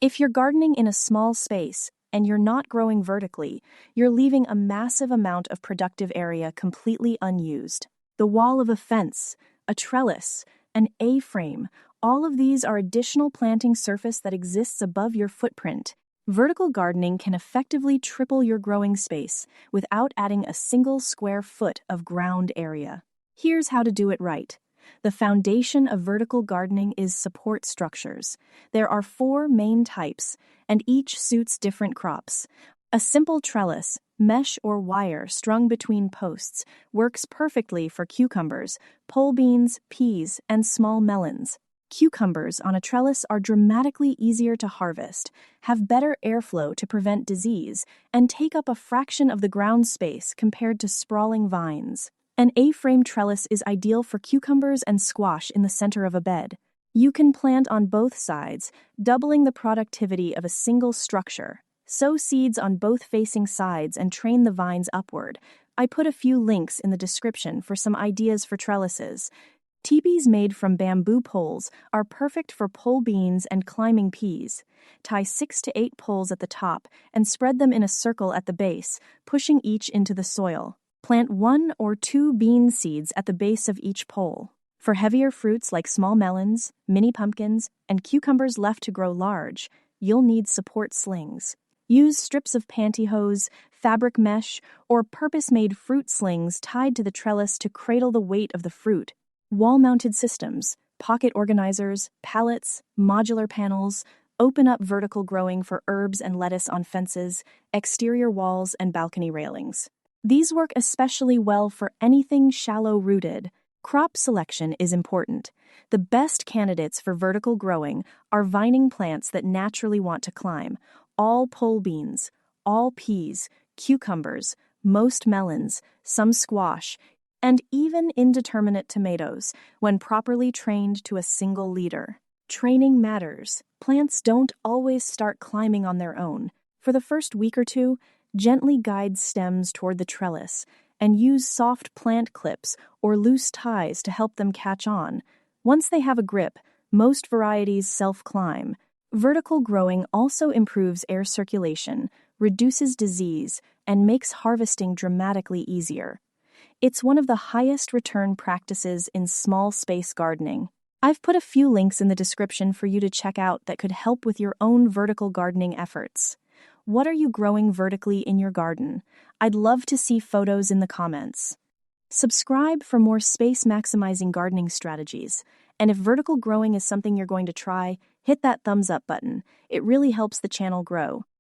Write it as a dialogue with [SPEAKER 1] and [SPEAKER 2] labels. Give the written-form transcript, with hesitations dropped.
[SPEAKER 1] If you're gardening in a small space and you're not growing vertically, you're leaving a massive amount of productive area completely unused. The wall of a fence, a trellis, an A-frame, all of these are additional planting surface that exists above your footprint. Vertical gardening can effectively triple your growing space without adding a single square foot of ground area. Here's how to do it right. The foundation of vertical gardening is support structures. There are 4 main types, and each suits different crops. A simple trellis, mesh or wire strung between posts, works perfectly for cucumbers, pole beans, peas, and small melons. Cucumbers on a trellis are dramatically easier to harvest, have better airflow to prevent disease, and take up a fraction of the ground space compared to sprawling vines. An A-frame trellis is ideal for cucumbers and squash in the center of a bed. You can plant on both sides, doubling the productivity of a single structure. Sow seeds on both facing sides and train the vines upward. I put a few links in the description for some ideas for trellises. Teepees made from bamboo poles are perfect for pole beans and climbing peas. Tie 6 to 8 poles at the top and spread them in a circle at the base, pushing each into the soil. Plant 1 or 2 bean seeds at the base of each pole. For heavier fruits like small melons, mini pumpkins, and cucumbers left to grow large, you'll need support slings. Use strips of pantyhose, fabric mesh, or purpose-made fruit slings tied to the trellis to cradle the weight of the fruit. Wall-mounted systems, pocket organizers, pallets, modular panels, open-up vertical growing for herbs and lettuce on fences, exterior walls, and balcony railings. These work especially well for anything shallow-rooted. Crop selection is important. The best candidates for vertical growing are vining plants that naturally want to climb. All pole beans, all peas, cucumbers, most melons, some squash, and even indeterminate tomatoes when properly trained to a single leader. Training matters. Plants don't always start climbing on their own. For the first week or two, gently guide stems toward the trellis and use soft plant clips or loose ties to help them catch on. Once they have a grip, most varieties self-climb. Vertical growing also improves air circulation, reduces disease, and makes harvesting dramatically easier. It's one of the highest return practices in small space gardening. I've put a few links in the description for you to check out that could help with your own vertical gardening efforts. What are you growing vertically in your garden? I'd love to see photos in the comments. Subscribe for more space-maximizing gardening strategies. And if vertical growing is something you're going to try, hit that thumbs up button. It really helps the channel grow.